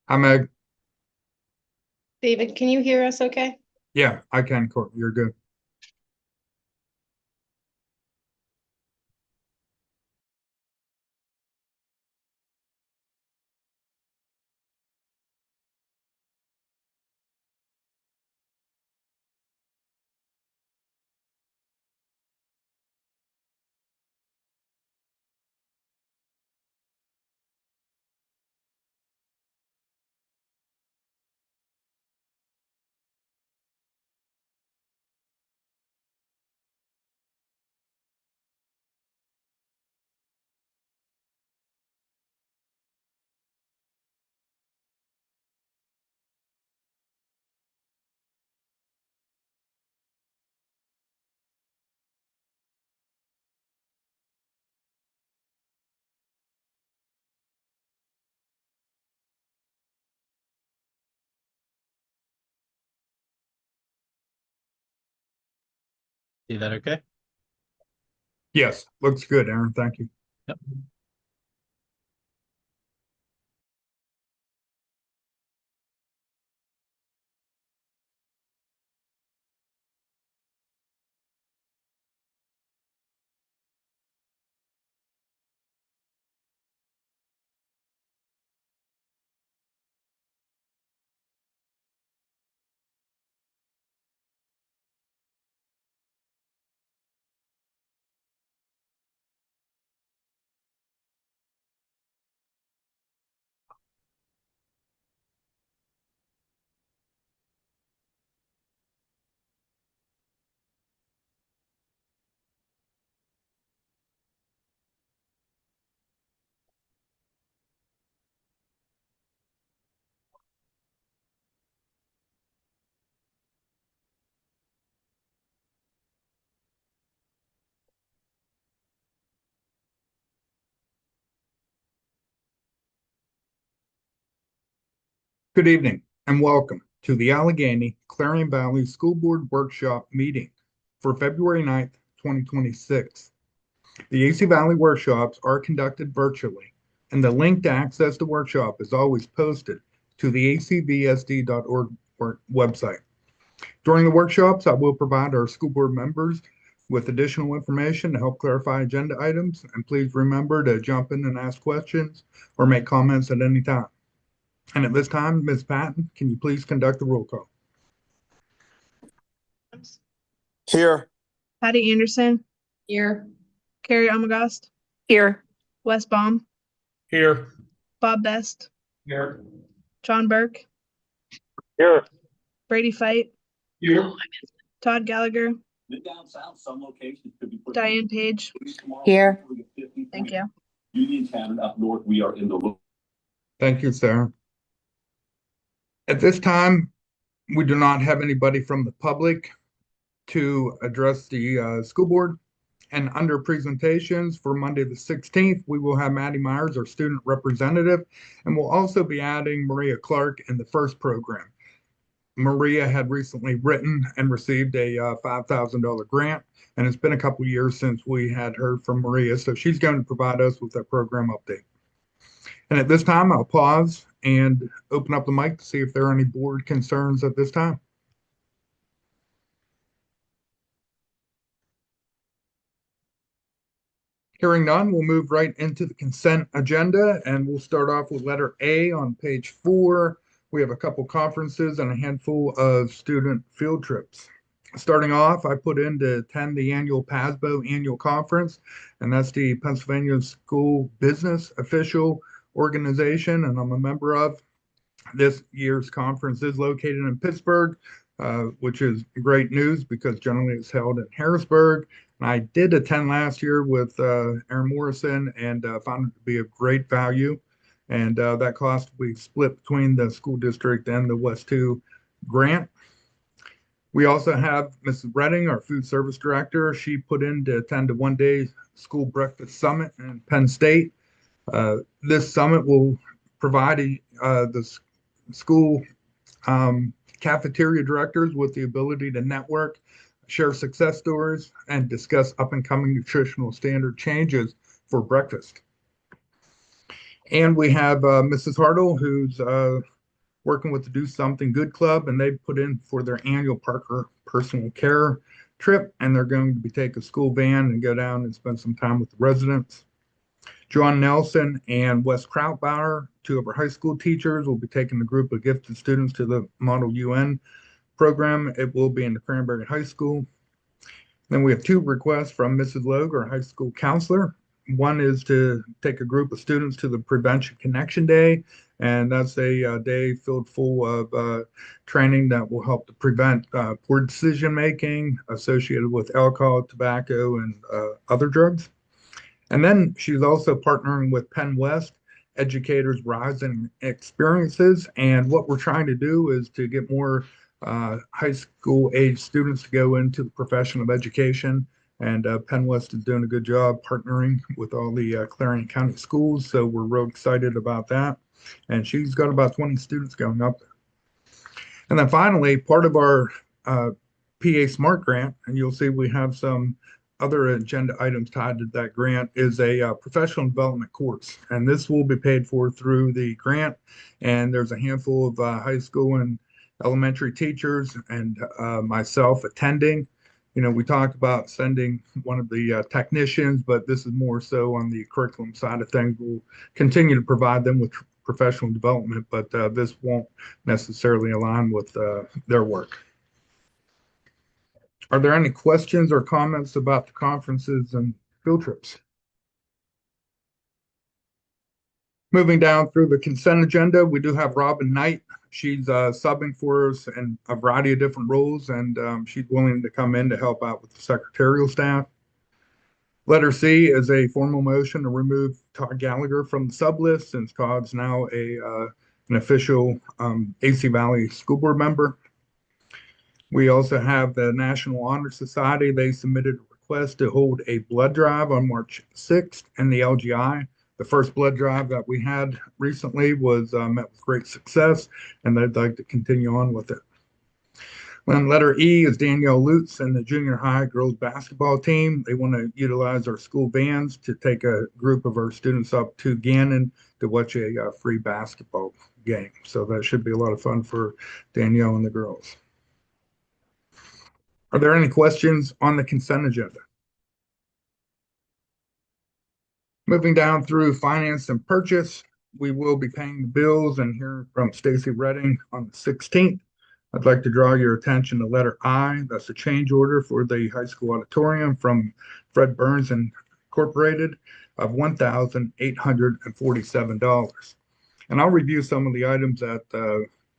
I'm a, David, can you hear us okay? yeah, I can, Court. You're good. See that okay? Yes, looks good, Aaron. Thank you. Yep. Good evening and welcome to the Allegheny Clarion Valley School Board Workshop meeting for February 9th, 2026. The AC Valley workshops are conducted virtually, and the link to access the workshop is always posted to the acvsd.org website. During the workshops, I will provide our school board members with additional information to help clarify agenda items, and please remember to jump in and ask questions or make comments at any time. And at this time, Ms. Patton, can you please conduct the roll call? Here. Patty Anderson, Here. Carrie Amagast, Here. Wes Baum, Here. Bob Best, Here. John Burke, Here. Brady Fight, Here. Todd Gallagher, Down south, some locations could be put. Diane Page. Here. Thank you. Uniontown up north, we are in the. Thank you, Sarah. At this time, we do not have anybody from the public to address the school board. And under presentations for Monday the 16th, we will have Maddie Myers, our student representative, and we'll also be adding Maria Clark in the first program. Maria had recently written and received a $5,000 grant, and it's been a couple years since we had heard from Maria, so she's going to provide us with that program update. And at this time, I'll pause and open up the mic to see if there are any board concerns at this time. Hearing none, we'll move right into the consent agenda, and we'll start off with letter A on page 4. We have a couple conferences and a handful of student field trips. Starting off, I put in to attend the annual PASBO annual conference, and that's the Pennsylvania School Business Official Organization, and I'm a member of. This year's conference is located in Pittsburgh, which is great news because generally it's held in Harrisburg. And I did attend last year with Aaron Morrison and found it to be of great value. And that cost we split between the school district and the West 2 grant. We also have Mrs. Redding, our food service director. She put in to attend a one-day school breakfast summit in Penn State. This summit will provide the school cafeteria directors with the ability to network, share success stories, and discuss up and coming nutritional standard changes for breakfast. And we have Mrs. Hartle, who's working with the Do Something Good Club, and they put in for their annual Parker personal care trip, and they're going to be taking a school van and go down and spend some time with the residents. John Nelson and Wes Krautbauer, two of our high school teachers, will be taking a group of gifted students to the Model UN program. It will be in the Cranberry High School. Then we have two requests from Mrs. Logue, our high school counselor. One is to take a group of students to the Prevention Connection Day, and that's a day filled full of training that will help to prevent poor decision making associated with alcohol, tobacco, and other drugs. And then she's also partnering with Penn West Educators Rising Experiences. And what we're trying to do is to get more high school age students to go into the profession of education. And Penn West is doing a good job partnering with all the Clarion County schools. So we're real excited about that. And she's got about 20 students going up there. And then finally, part of our PA Smart Grant, and you'll see we have some other agenda items tied to that grant, is a professional development course. And this will be paid for through the grant. And there's a handful of high school and elementary teachers and myself attending. You know, we talked about sending one of the technicians, but this is more so on the curriculum side of things. We'll continue to provide them with professional development, but this won't necessarily align with their work. Are there any questions or comments about the conferences and field trips? Moving down through the consent agenda, we do have Robin Knight. She's subbing for us in a variety of different roles, and she's willing to come in to help out with the secretarial staff. Letter C is a formal motion to remove Todd Gallagher from the sub list, since Todd's now an official AC Valley School Board member. We also have the National Honor Society. They submitted a request to hold a blood drive on March 6th in the LGI. The first blood drive that we had recently was met with great success, and they'd like to continue on with it. Then letter E is Danielle Lutz and the junior high girls basketball team. They want to utilize our school vans to take a group of our students up to Gannon to watch a free basketball game. So that should be a lot of fun for Danielle and the girls. Are there any questions on the consent agenda? Moving down through finance and purchase, we will be paying the bills and hearing from Stacy Redding on the 16th. I'd like to draw your attention to letter I. That's a change order for the high school auditorium from Fred Burns Incorporated of $1,847. And I'll review some of the items that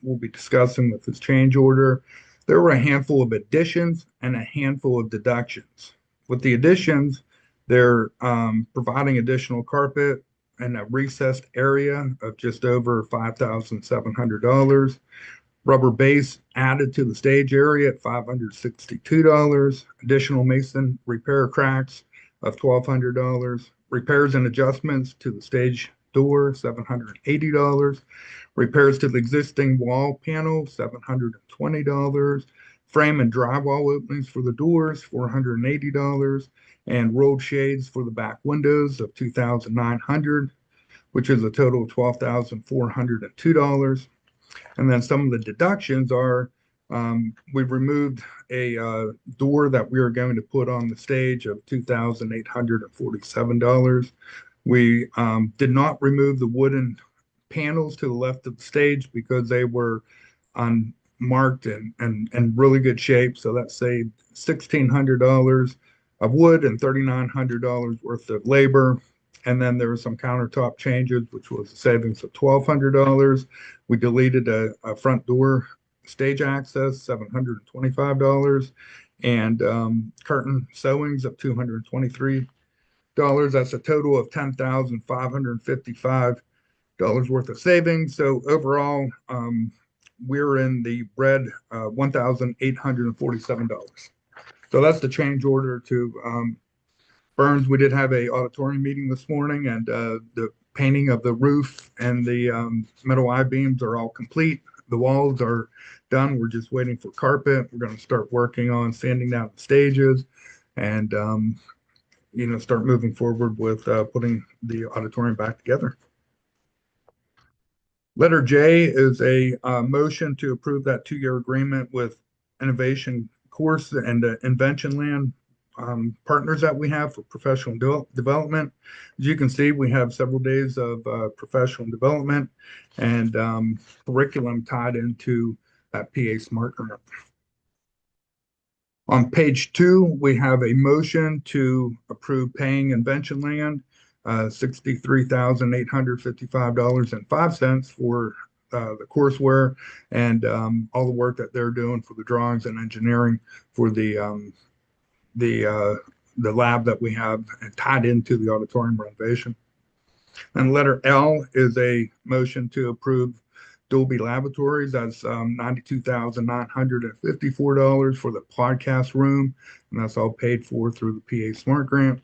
we'll be discussing with this change order. There were a handful of additions and a handful of deductions. With the additions, they're providing additional carpet and a recessed area of just over $5,700. Rubber base added to the stage area at $562. Additional mason repair cracks of $1,200. Repairs and adjustments to the stage door, $780. Repairs to the existing wall panel, $720. Frame and drywall openings for the doors, $480. And rolled shades for the back windows of $2,900, which is a total of $12,402. And then some of the deductions are we've removed a door that we are going to put on the stage of $2,847. We did not remove the wooden panels to the left of the stage because they were unmarked and in really good shape. So that saved $1,600 of wood and $3,900 worth of labor. And then there were some countertop changes, which was a savings of $1,200. We deleted a front door stage access, $725, and curtain sewings of $223. That's a total of $10,555 worth of savings. So overall, we're in the red, $1,847. So that's the change order to Burns. We did have a auditorium meeting this morning, and the painting of the roof and the metal I-beams are all complete. The walls are done. We're just waiting for carpet. We're going to start working on sanding down the stages and, start moving forward with putting the auditorium back together. Letter J is a motion to approve that 2-year agreement with Innovation Course and the Invention Land partners that we have for professional development. As you can see, we have several days of professional development and curriculum tied into that PA Smart Grant. On page 2, we have a motion to approve paying Invention Land $63,855.05 for the courseware and all the work that they're doing for the drawings and engineering for the lab that we have tied into the auditorium renovation. And letter L is a motion to approve Dolby Laboratories. That's $92,954 for the podcast room, and that's all paid for through the PA Smart Grant.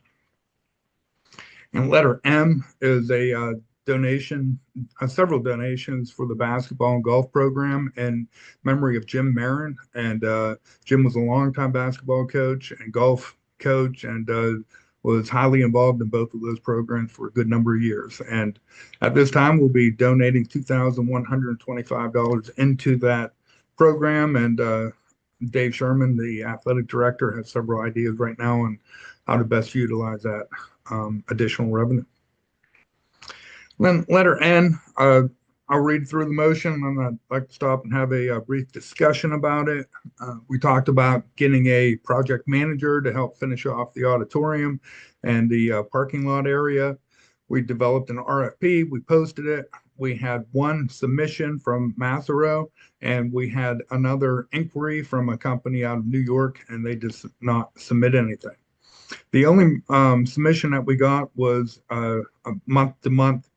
And letter M is a donation, several donations for the basketball and golf program in memory of Jim Marin. And Jim was a longtime basketball coach and golf coach and was highly involved in both of those programs for a good number of years. And at this time, we'll be donating $2,125 into that program. And Dave Sherman, the athletic director, has several ideas right now on how to best utilize that additional revenue. Then letter N, I'll read through the motion and I'd like to stop and have a brief discussion about it. We talked about getting a project manager to help finish off the auditorium and the parking lot area. We developed an RFP, we posted it. We had one submission from Massaro and we had another inquiry from a company out of New York, and they just not submit anything. The only submission that we got was a month-to-month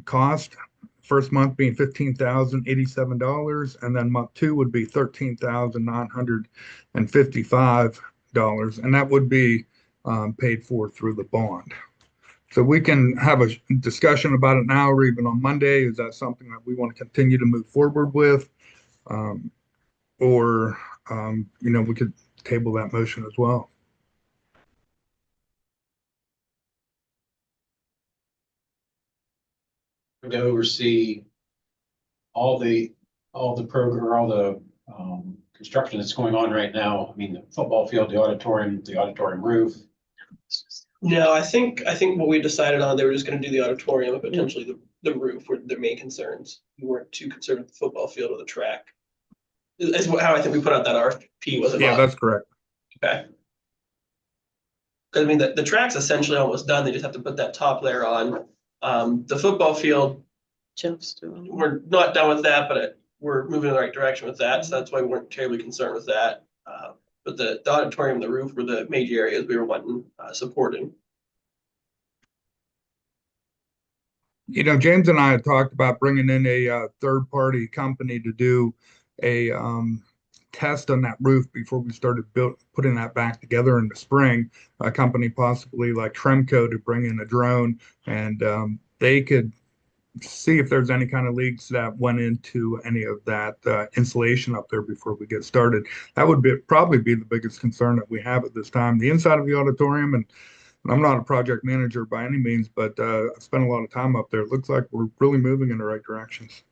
cost. First month being $15,087, and then month 2 would be $13,955, and that would be paid for through the bond. So we can have a discussion about it now or even on Monday. Is that something that we want to continue to move forward with? Or we could table that motion as well. To oversee all the program, all the construction that's going on right now. I mean, the football field, the auditorium roof. No, I think what we decided on, they were just gonna do the auditorium and potentially the roof were their main concerns. We weren't too concerned with the football field or the track. Is how I think we put out that RFP, was it Yeah, not? that's correct. Okay. 'Cause I mean, the track's essentially almost done. They just have to put that top layer on. The football field, we're not done with that, but we're moving in the right direction with that. So that's why we weren't terribly concerned with that. But the auditorium and the roof were the major areas we were wanting supporting. James and I had talked about bringing in a third-party company to do a test on that roof before we started putting that back together in the spring. A company possibly like Tremco to bring in a drone, and they could see if there's any kind of leaks that went into any of that insulation up there before we get started. That would probably be the biggest concern that we have at this time. The inside of the auditorium, and I'm not a project manager by any means, but I've spent a lot of time up there. It looks like we're really moving in the right directions.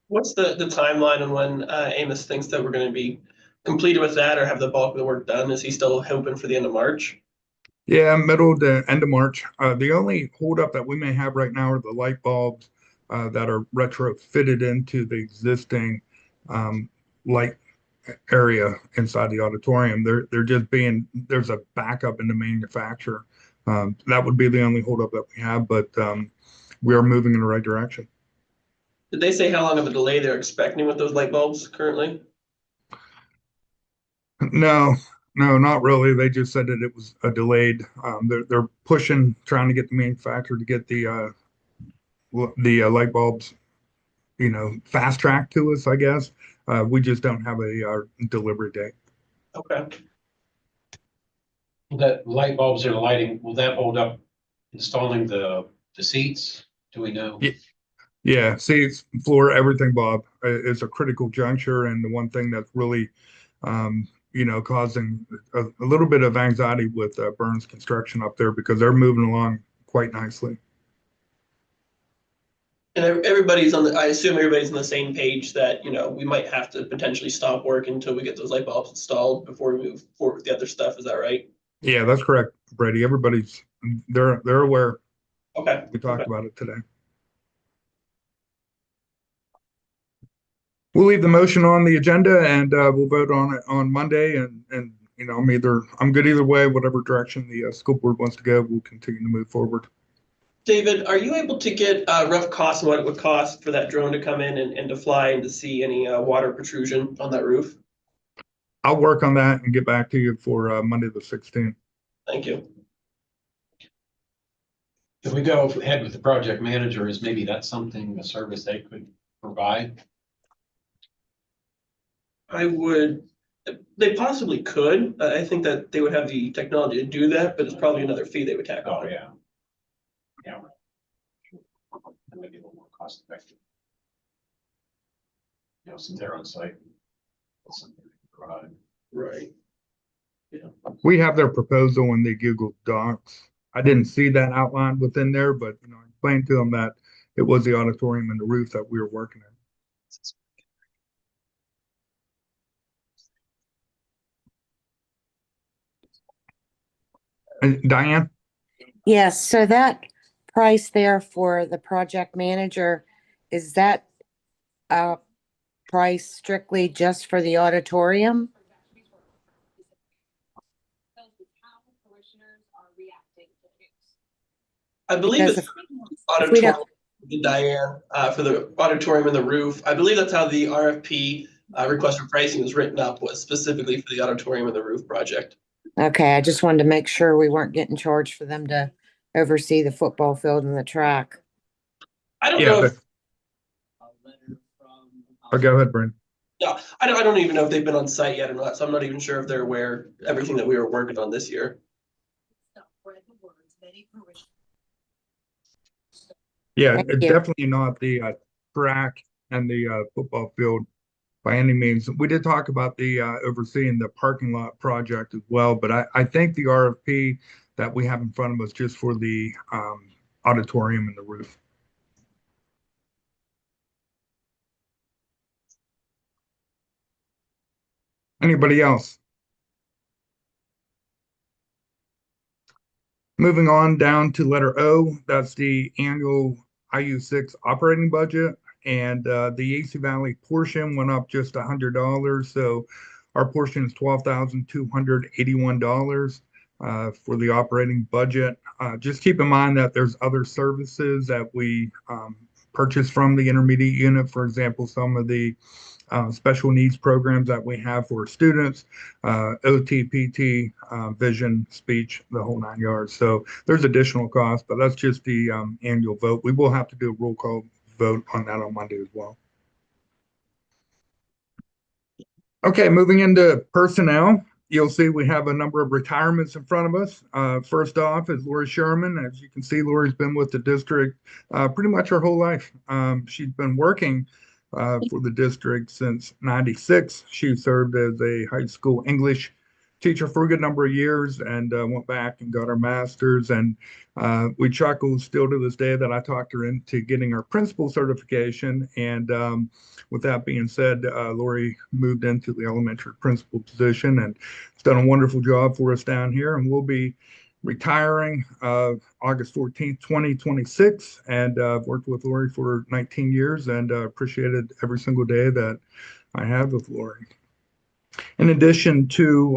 What's the timeline on when Amos thinks that we're going to be completed with that or have the bulk of the work done? Is he still hoping for the end of March? Yeah, middle to end of March. The only holdup that we may have right now are the light bulbs that are retrofitted into the existing light area inside the auditorium. They're just there's a backup in the manufacturer. That would be the only holdup that we have, but we are moving in the right direction. Did they say how long of a delay they're expecting with those light bulbs currently? No, not really. They just said that it was a delayed. They're pushing, trying to get the manufacturer to get the light bulbs, fast track to us, I guess. We just don't have a delivery date. Okay. That light bulbs are lighting, will that hold up installing the seats? Do we know? Yeah, seats, floor, everything, Bob. It's a critical juncture, and the one thing that's really causing a little bit of anxiety with Burns Construction up there because they're moving along quite nicely. And everybody's on the, I assume everybody's on the same page that, we might have to potentially stop work until we get those light bulbs installed before we move forward with the other stuff. Is that right? Yeah, that's correct, Brady. Everybody's they're aware. Okay. We talked Okay. about it today. We'll leave the motion on the agenda and we'll vote on it on Monday. And I'm good either way. Whatever direction the school board wants to go, we'll continue to move forward. David, are you able to get rough costs on what it would cost for that drone to come in and to fly and to see any water protrusion on that roof? I'll work on that and get back to you for Monday the 16th. Thank you. If we go ahead with the project manager, is maybe that's something, a service they could provide? They possibly could. I think that they would have the technology to do that, but it's probably another fee they would tack Oh, on. yeah. Yeah. And maybe a little more cost effective. Since they're on site. That's something they can provide. Right. We have their proposal in the Google Docs. I didn't see that outlined within there, but I explained to them that it was the auditorium and the roof that we were working in. And Diane? Yes, so that price there for the project manager, is that a price strictly just for the auditorium? I believe Because it's if we auditorium, don't, Diane, for the auditorium and the roof. I believe that's how the RFP request for pricing was written up, was specifically for the auditorium and the roof project. okay, I just wanted to make sure we weren't getting charged for them to oversee the football field and the track. I don't Yeah. know if, Oh, go ahead, Brent. no, I don't even know if they've been on site yet or not, so I'm not even sure if they're aware of everything that we were working on this year. Yeah, Thank it's you. definitely not the track and the football field by any means. We did talk about the overseeing the parking lot project as well, but I think the RFP that we have in front of us just for the auditorium and the roof. Anybody else? Moving on down to letter O, that's the annual IU6 operating budget. And the AC Valley portion went up just $100. So our portion is $12,281 for the operating budget. Just keep in mind that there's other services that we purchase from the intermediate unit. For example, some of the special needs programs that we have for students, OT, PT, vision, speech, the whole 9 yards. So there's additional costs, but that's just the annual vote. We will have to do a roll call vote on that on Monday as well. Okay, moving into personnel, you'll see we have a number of retirements in front of us. First off is Lori Sherman. As you can see, Lori's been with the district pretty much her whole life. She's been working for the district since '96. She served as a high school English teacher for a good number of years and went back and got her master's. And we chuckle still to this day that I talked her into getting her principal certification. And with that being said, Lori moved into the elementary principal position and has done a wonderful job for us down here. And we'll be retiring August 14th, 2026. And I've worked with Lori for 19 years and appreciated every single day that I have with Lori. In addition to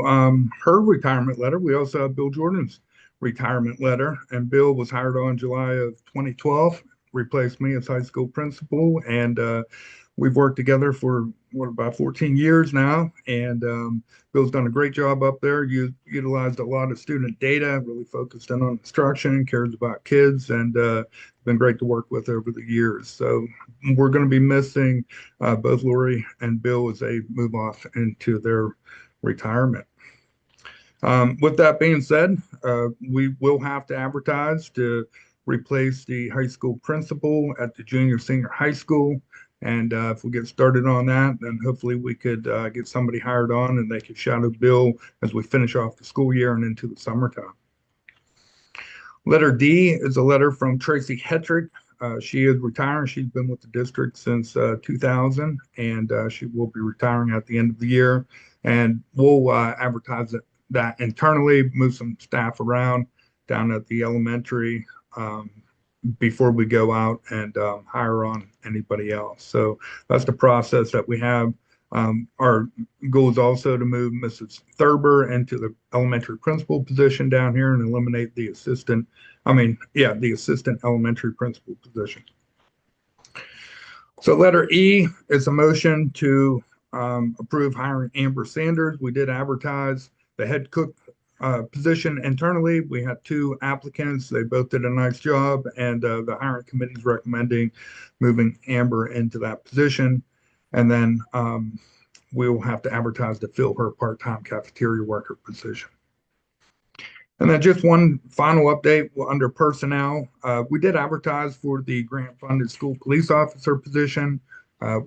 her retirement letter, we also have Bill Jordan's retirement letter. And Bill was hired on July of 2012, replaced me as high school principal. And we've worked together for about 14 years now. And Bill's done a great job up there. Utilized a lot of student data, really focused in on instruction, cares about kids, and been great to work with over the years. So we're going to be missing both Lori and Bill as they move off into their retirement. With that being said, we will have to advertise to replace the high school principal at the junior senior high school. And if we get started on that, then hopefully we could get somebody hired on and they could shadow Bill as we finish off the school year and into the summertime. Letter D is a letter from Tracy Hetrick. She is retiring. She's been with the district since 2000, and she will be retiring at the end of the year. And we'll advertise that internally, move some staff around down at the elementary before we go out and hire on anybody else. So that's the process that we have. Our goal is also to move Mrs. Thurber into the elementary principal position down here and eliminate the assistant elementary principal position. So letter E is a motion to approve hiring Amber Sanders. We did advertise the head cook position internally. We had 2 applicants. They both did a nice job, and the hiring committee is recommending moving Amber into that position. And then we will have to advertise to fill her part-time cafeteria worker position. And then just one final update under personnel. We did advertise for the grant-funded school police officer position.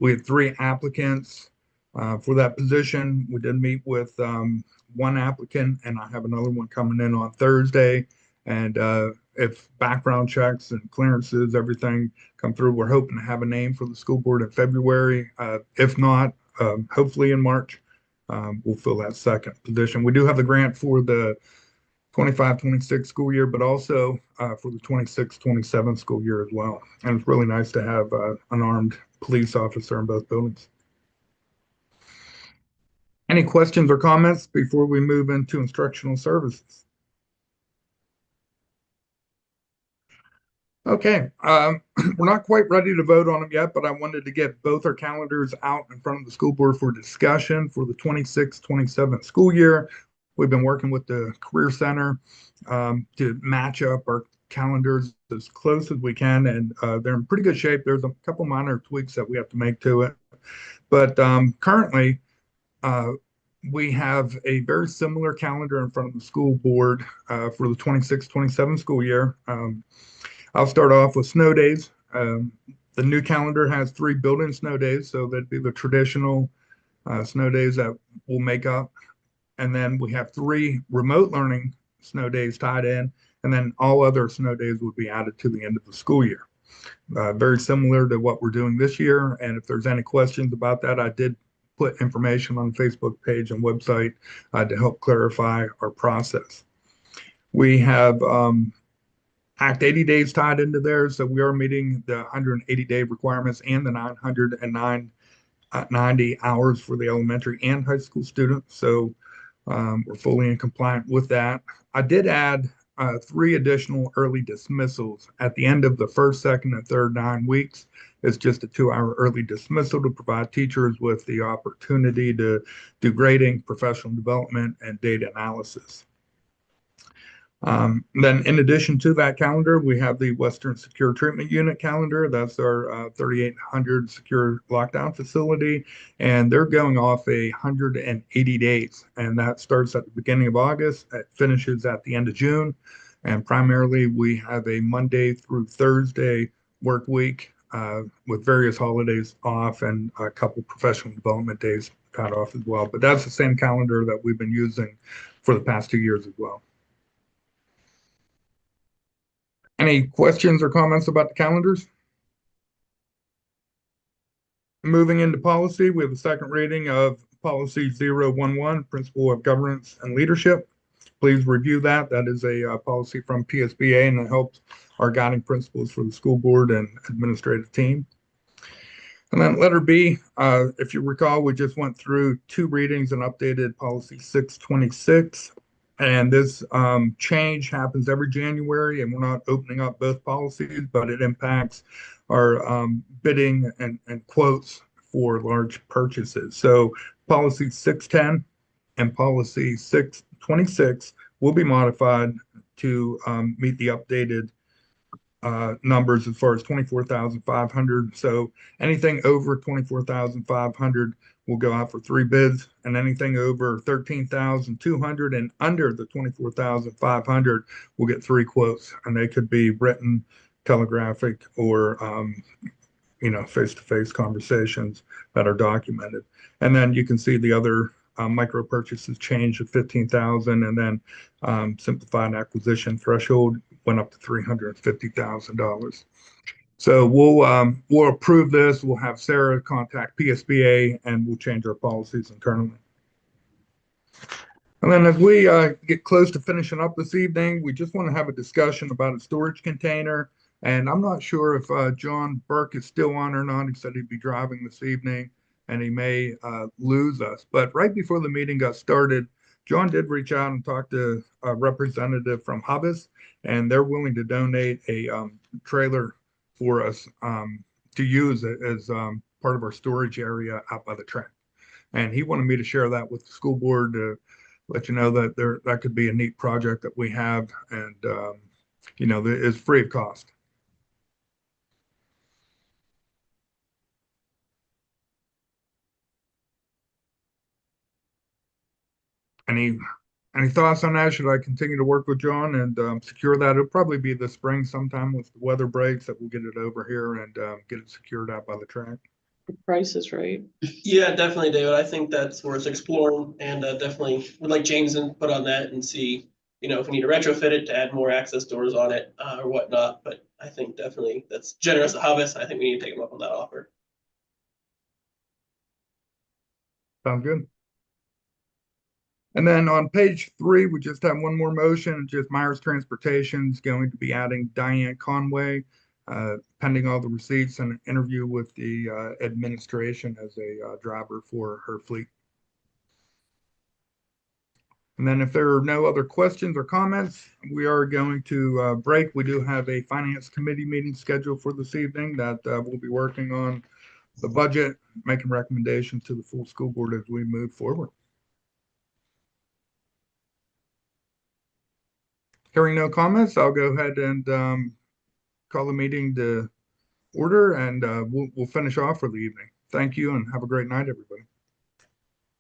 We had 3 applicants for that position. We did meet with 1 applicant, and I have another one coming in on Thursday. And if background checks and clearances, everything come through, we're hoping to have a name for the school board in February. If not, hopefully in March, we'll fill that second position. We do have the grant for the 25-26 school year, but also for the 26-27 school year as well. And it's really nice to have an armed police officer in both buildings. Any questions or comments before we move into instructional services? Okay, we're not quite ready to vote on them yet, but I wanted to get both our calendars out in front of the school board for discussion for the 26-27 school year. We've been working with the Career Center to match up our calendars as close as we can, and they're in pretty good shape. There's a couple minor tweaks that we have to make to it. But currently, we have a very similar calendar in front of the school board for the 26-27 school year. I'll start off with snow days. The new calendar has 3 building snow days, so that'd be the traditional snow days that we'll make up. And then we have 3 remote learning snow days tied in, and then all other snow days would be added to the end of the school year. Very similar to what we're doing this year. And if there's any questions about that, I did put information on the Facebook page and website to help clarify our process. We have Act 80 days tied into there, so we are meeting the 180-day requirements and the 990 hours for the elementary and high school students. So we're fully in compliance with that. I did add 3 additional early dismissals at the end of the first, second, and third 9 weeks. It's just a 2-hour early dismissal to provide teachers with the opportunity to do grading, professional development, and data analysis. Then in addition to that calendar, we have the Western Secure Treatment Unit calendar. That's our 3,800 secure lockdown facility, and they're going off 180 days, and that starts at the beginning of August. It finishes at the end of June, and primarily we have a Monday through Thursday work week with various holidays off and a couple professional development days cut off as well. But that's the same calendar that we've been using for the past 2 years as well. Any questions or comments about the calendars? Moving into policy, we have the second reading of policy 011, Principle of Governance and Leadership. Please review that. That is a policy from PSBA, and it helps our guiding principles for the school board and administrative team. And then letter B, if you recall, we just went through 2 readings and updated policy 626. And this change happens every January, and we're not opening up both policies, but it impacts our bidding and quotes for large purchases. So policy 610 and policy 626 will be modified to meet the updated numbers as far as 24,500. So anything over 24,500 will go out for 3 bids, and anything over 13,200 and under the 24,500 will get 3 quotes, and they could be written, telegraphic, or face-to-face conversations that are documented. And then you can see the other micro purchases change of 15,000, and then simplified acquisition threshold went up to $350,000. So we'll approve this. We'll have Sarah contact PSBA and we'll change our policies internally. And then as we get close to finishing up this evening, we just want to have a discussion about a storage container. And I'm not sure if John Burke is still on or not. He said he'd be driving this evening and he may lose us. But right before the meeting got started, John did reach out and talk to a representative from Hubis, and they're willing to donate a trailer for us to use it as part of our storage area out by the track. And he wanted me to share that with the school board to let you know that that could be a neat project that we have, and that is free of cost. Any thoughts on that? Should I continue to work with John and secure that? It'll probably be this spring sometime with the weather breaks that we'll get it over here and get it secured out by the track. The price is right. Yeah, definitely, David. I think that's worth exploring and definitely would like James input on that and see, if we need to retrofit it to add more access doors on it or whatnot. But I think definitely that's generous to Hubis. I think we need to take him up on that offer. Sounds good. And then on page 3, we just have one more motion. Just Myers Transportation is going to be adding Diane Conway, pending all the receipts and an interview with the administration as a driver for her fleet. And then if there are no other questions or comments, we are going to break. We do have a finance committee meeting scheduled for this evening that we'll be working on the budget, making recommendations to the full school board as we move forward. Hearing no comments, I'll go ahead and call the meeting to order, and we'll finish off for the evening. Thank you and have a great night, everybody.